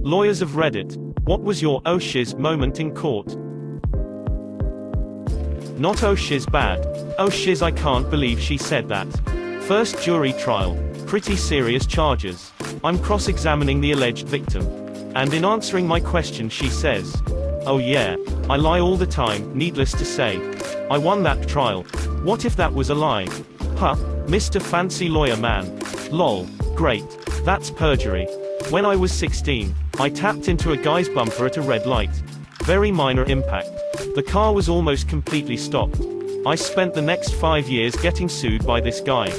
Lawyers of Reddit, what was your oh shiz moment in court? Not oh shiz bad. Oh shiz I can't believe she said that. First jury trial. Pretty serious charges. I'm cross-examining the alleged victim. And in answering my question she says, oh yeah, I lie all the time, needless to say. I won that trial. What if that was a lie? Huh, Mr. Fancy Lawyer Man. Lol. Great. That's perjury. When I was 16, I tapped into a guy's bumper at a red light. Very minor impact. The car was almost completely stopped. I spent the next 5 years getting sued by this guy,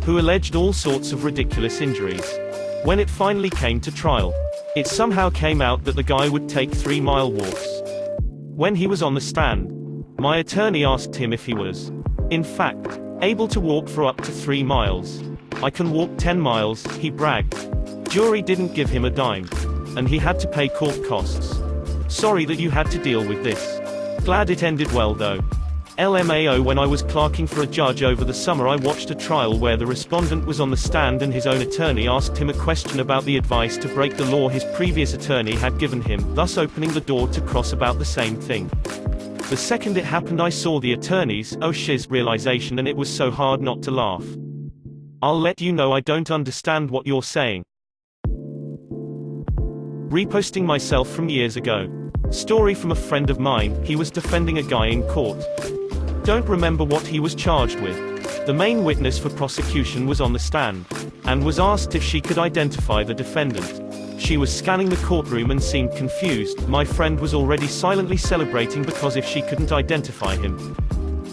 who alleged all sorts of ridiculous injuries. When it finally came to trial, it somehow came out that the guy would take 3-mile walks. When he was on the stand, my attorney asked him if he was, in fact, able to walk for up to 3 miles. I can walk 10 miles, he bragged. Jury didn't give him a dime. And he had to pay court costs. Sorry that you had to deal with this. Glad it ended well though. LMAO, when I was clerking for a judge over the summer, I watched a trial where the respondent was on the stand and his own attorney asked him a question about the advice to break the law his previous attorney had given him, thus opening the door to cross about the same thing. The second it happened I saw the attorney's oh shiz realization and it was so hard not to laugh. I'll let you know I don't understand what you're saying. Reposting myself from years ago. Story from a friend of mine, he was defending a guy in court. Don't remember what he was charged with. The main witness for prosecution was on the stand, and was asked if she could identify the defendant. She was scanning the courtroom and seemed confused. My friend was already silently celebrating because if she couldn't identify him,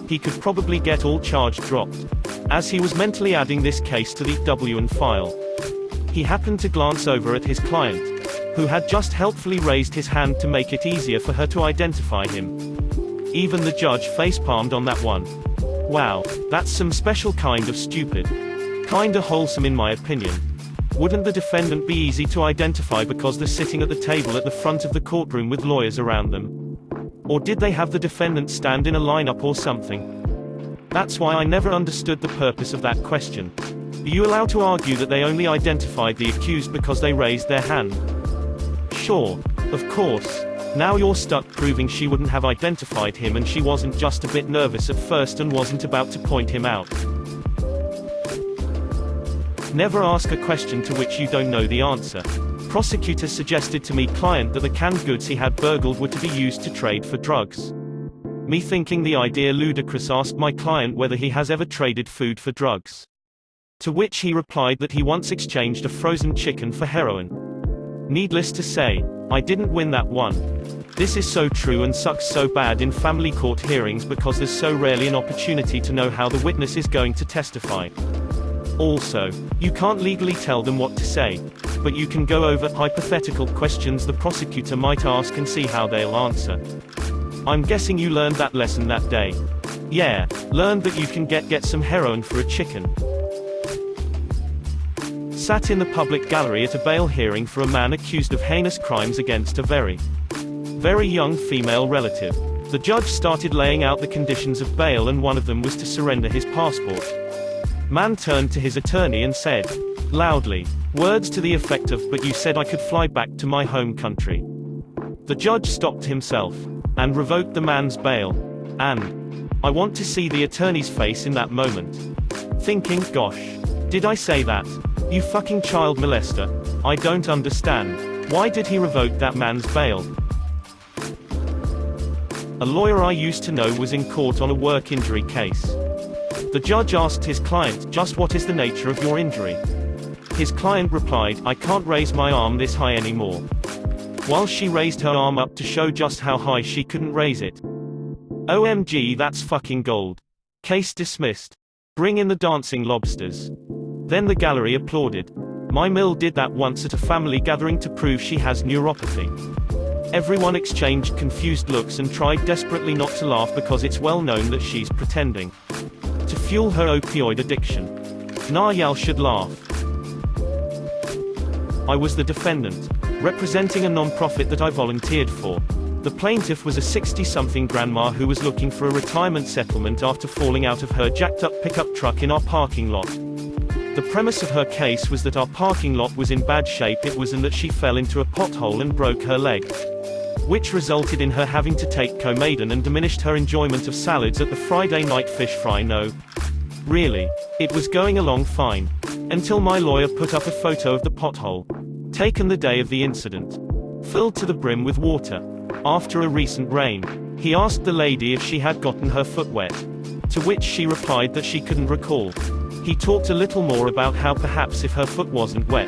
he could probably get all charge dropped. As he was mentally adding this case to the W&N file, he happened to glance over at his client, who had just helpfully raised his hand to make it easier for her to identify him. Even the judge facepalmed on that one. Wow, that's some special kind of stupid. Kinda wholesome in my opinion. Wouldn't the defendant be easy to identify because they're sitting at the table at the front of the courtroom with lawyers around them? Or did they have the defendant stand in a lineup or something? That's why I never understood the purpose of that question. Are you allowed to argue that they only identified the accused because they raised their hand? Sure. Of course. Now you're stuck proving she wouldn't have identified him and she wasn't just a bit nervous at first and wasn't about to point him out. Never ask a question to which you don't know the answer. Prosecutor suggested to me client that the canned goods he had burgled were to be used to trade for drugs. Me thinking the idea ludicrous, asked my client whether he has ever traded food for drugs. To which he replied that he once exchanged a frozen chicken for heroin. Needless to say, I didn't win that one. This is so true and sucks so bad in family court hearings because there's so rarely an opportunity to know how the witness is going to testify. Also, you can't legally tell them what to say, but you can go over hypothetical questions the prosecutor might ask and see how they'll answer. I'm guessing you learned that lesson that day. Yeah, learned that you can get some heroin for a chicken. Sat in the public gallery at a bail hearing for a man accused of heinous crimes against a very young female relative. The judge started laying out the conditions of bail and one of them was to surrender his passport. Man turned to his attorney and said, loudly, words to the effect of, but you said I could fly back to my home country. The judge stopped himself, and revoked the man's bail. And I want to see the attorney's face in that moment. Thinking, gosh, did I say that? You fucking child molester. I don't understand. Why did he revoke that man's bail? A lawyer I used to know was in court on a work injury case. The judge asked his client, just what is the nature of your injury? His client replied, I can't raise my arm this high anymore. While she raised her arm up to show just how high she couldn't raise it. OMG, that's fucking gold. Case dismissed. Bring in the dancing lobsters. Then the gallery applauded. My mill did that once at a family gathering to prove she has neuropathy. Everyone exchanged confused looks and tried desperately not to laugh because it's well known that she's pretending to fuel her opioid addiction. Nah, y'all should laugh. I was the defendant, representing a non-profit that I volunteered for. The plaintiff was a 60-something grandma who was looking for a retirement settlement after falling out of her jacked-up pickup truck in our parking lot. The premise of her case was that our parking lot was in bad shape, and that she fell into a pothole and broke her leg, which resulted in her having to take Comaden and diminished her enjoyment of salads at the Friday night fish fry. No. Really. It was going along fine. Until my lawyer put up a photo of the pothole, taken the day of the incident, filled to the brim with water. After a recent rain, he asked the lady if she had gotten her foot wet, to which she replied that she couldn't recall. He talked a little more about how perhaps if her foot wasn't wet,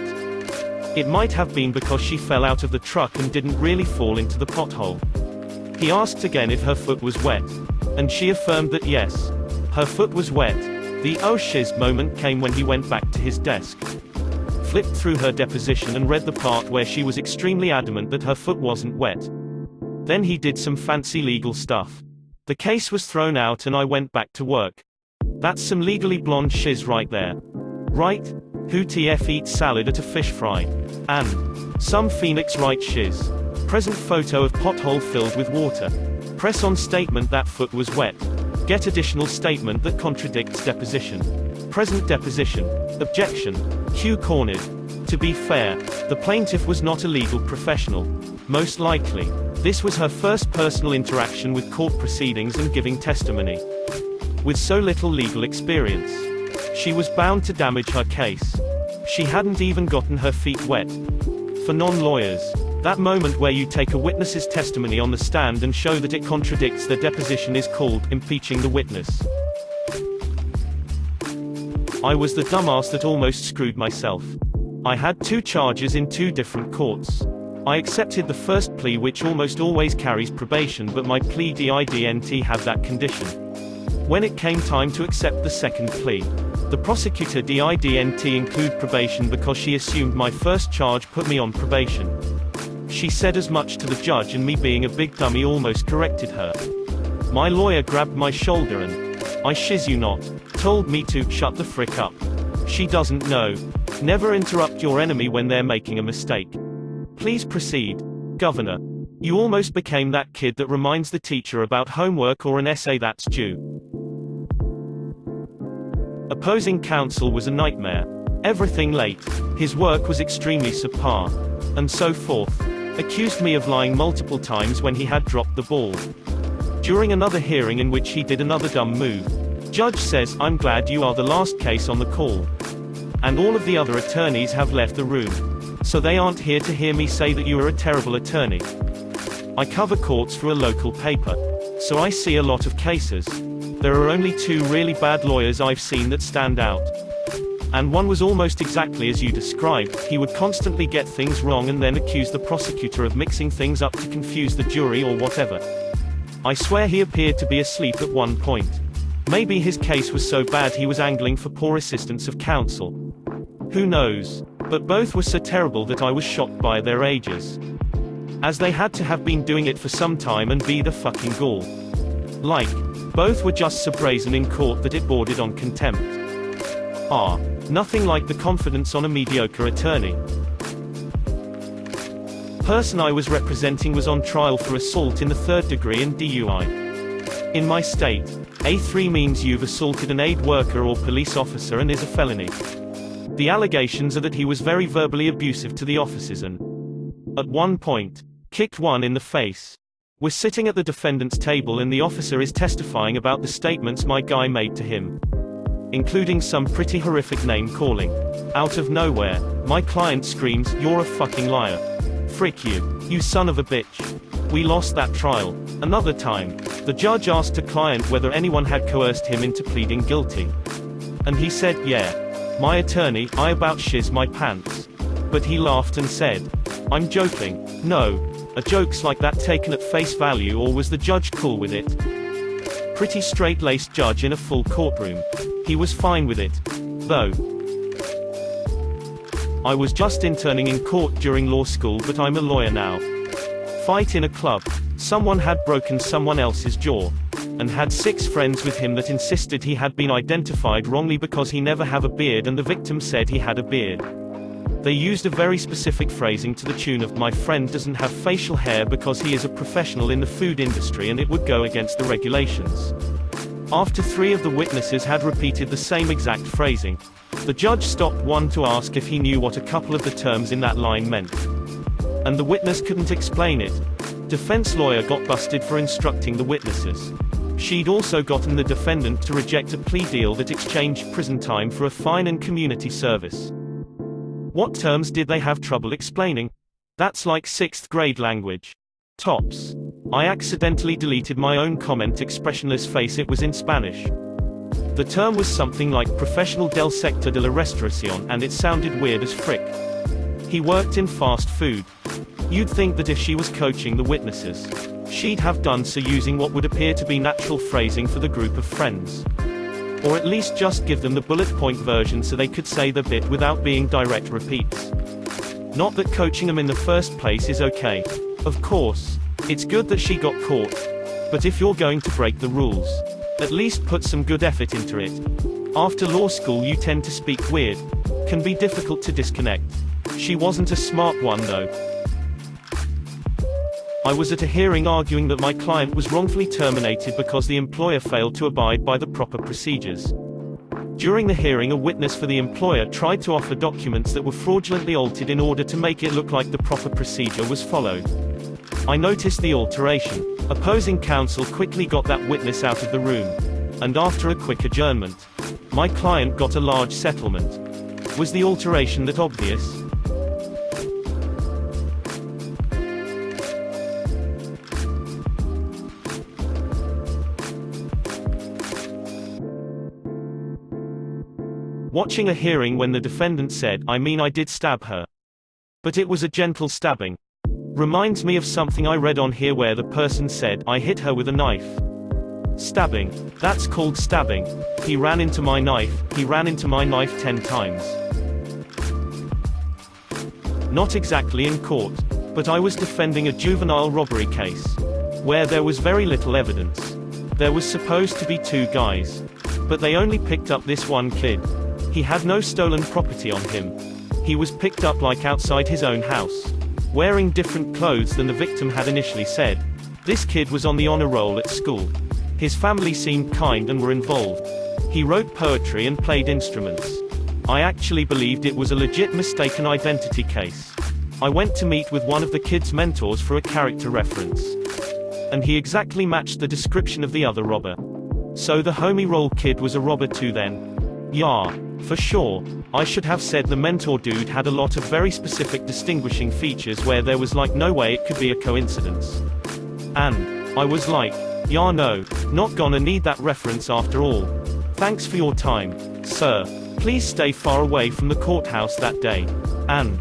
it might have been because she fell out of the truck and didn't really fall into the pothole. He asked again if her foot was wet, and she affirmed that yes, her foot was wet. The oh shiz moment came when he went back to his desk, flipped through her deposition and read the part where she was extremely adamant that her foot wasn't wet. Then he did some fancy legal stuff. The case was thrown out and I went back to work. That's some legally blonde shiz right there. Right? Who TF eats salad at a fish fry? And some Phoenix right shiz. Present photo of pothole filled with water. Press on statement that foot was wet. Get additional statement that contradicts deposition. Present deposition. Objection. Q cornered. To be fair, the plaintiff was not a legal professional. Most likely, this was her first personal interaction with court proceedings and giving testimony. With so little legal experience, she was bound to damage her case. She hadn't even gotten her feet wet. For non-lawyers, that moment where you take a witness's testimony on the stand and show that it contradicts their deposition is called impeaching the witness. I was the dumbass that almost screwed myself. I had 2 charges in 2 different courts. I accepted the first plea, which almost always carries probation, but my plea didn't have that condition. When it came time to accept the second plea, the prosecutor didn't include probation because she assumed my first charge put me on probation. She said as much to the judge, and me being a big dummy almost corrected her. My lawyer grabbed my shoulder and, I shiz you not, told me to shut the frick up. She doesn't know. Never interrupt your enemy when they're making a mistake. Please proceed, Governor. You almost became that kid that reminds the teacher about homework or an essay that's due. Opposing counsel was a nightmare. Everything late. His work was extremely subpar. And so forth. Accused me of lying multiple times when he had dropped the ball. During another hearing in which he did another dumb move, judge says, I'm glad you are the last case on the call. And all of the other attorneys have left the room. So they aren't here to hear me say that you are a terrible attorney. I cover courts for a local paper, so I see a lot of cases. There are only 2 really bad lawyers I've seen that stand out. And one was almost exactly as you described. He would constantly get things wrong and then accuse the prosecutor of mixing things up to confuse the jury or whatever. I swear he appeared to be asleep at one point. Maybe his case was so bad he was angling for poor assistance of counsel. Who knows? But both were so terrible that I was shocked by their ages. As they had to have been doing it for some time and be the fucking gall. Like, both were just so brazen in court that it bordered on contempt. Nothing like the confidence on a mediocre attorney. Person I was representing was on trial for assault in the 3rd degree and DUI. In my state, A3 means you've assaulted an aid worker or police officer and is a felony. The allegations are that he was very verbally abusive to the officers and, at one point, kicked one in the face. We're sitting at the defendant's table and the officer is testifying about the statements my guy made to him, including some pretty horrific name calling. Out of nowhere, my client screams, "You're a fucking liar. Frick you. You son of a bitch." We lost that trial. Another time, the judge asked a client whether anyone had coerced him into pleading guilty. And he said, "Yeah. My attorney, I about shiz my pants." But he laughed and said, "I'm joking." No. Are jokes like that taken at face value, or was the judge cool with it? Pretty straight-laced judge in a full courtroom. He was fine with it. Though. I was just interning in court during law school, but I'm a lawyer now. Fight in a club. Someone had broken someone else's jaw. And had 6 friends with him that insisted he had been identified wrongly because he never have a beard and the victim said he had a beard. They used a very specific phrasing to the tune of, "My friend doesn't have facial hair because he is a professional in the food industry and it would go against the regulations." After 3 of the witnesses had repeated the same exact phrasing, the judge stopped one to ask if he knew what a couple of the terms in that line meant. And the witness couldn't explain it. Defense lawyer got busted for instructing the witnesses. She'd also gotten the defendant to reject a plea deal that exchanged prison time for a fine and community service. What terms did they have trouble explaining? That's like 6th grade language. Tops. I accidentally deleted my own comment expressionless face, it was in Spanish. The term was something like professional del sector de la restauración and it sounded weird as frick. He worked in fast food. You'd think that if she was coaching the witnesses, she'd have done so using what would appear to be natural phrasing for the group of friends. Or at least just give them the bullet point version so they could say the bit without being direct repeats. Not that coaching them in the first place is okay. Of course, it's good that she got caught. But if you're going to break the rules, at least put some good effort into it. After law school you tend to speak weird. Can be difficult to disconnect. She wasn't a smart one though. I was at a hearing arguing that my client was wrongfully terminated because the employer failed to abide by the proper procedures. During the hearing, a witness for the employer tried to offer documents that were fraudulently altered in order to make it look like the proper procedure was followed. I noticed the alteration. Opposing counsel quickly got that witness out of the room. And after a quick adjournment, my client got a large settlement. Was the alteration that obvious? Watching a hearing when the defendant said, I did stab her. But it was a gentle stabbing. Reminds me of something I read on here where the person said, I hit her with a knife. Stabbing. That's called stabbing. He ran into my knife 10 times. Not exactly in court. But I was defending a juvenile robbery case. Where there was very little evidence. There was supposed to be 2 guys. But they only picked up this one kid. He had no stolen property on him. He was picked up like outside his own house. Wearing different clothes than the victim had initially said. This kid was on the honor roll at school. His family seemed kind and were involved. He wrote poetry and played instruments. I actually believed it was a legit mistaken identity case. I went to meet with one of the kid's mentors for a character reference. And he exactly matched the description of the other robber. So the homie roll kid was a robber too then? Yeah, for sure. I should have said the mentor dude had a lot of very specific distinguishing features where there was like no way it could be a coincidence. And I was like, yeah no, not gonna need that reference after all. Thanks for your time, sir. Please stay far away from the courthouse that day. And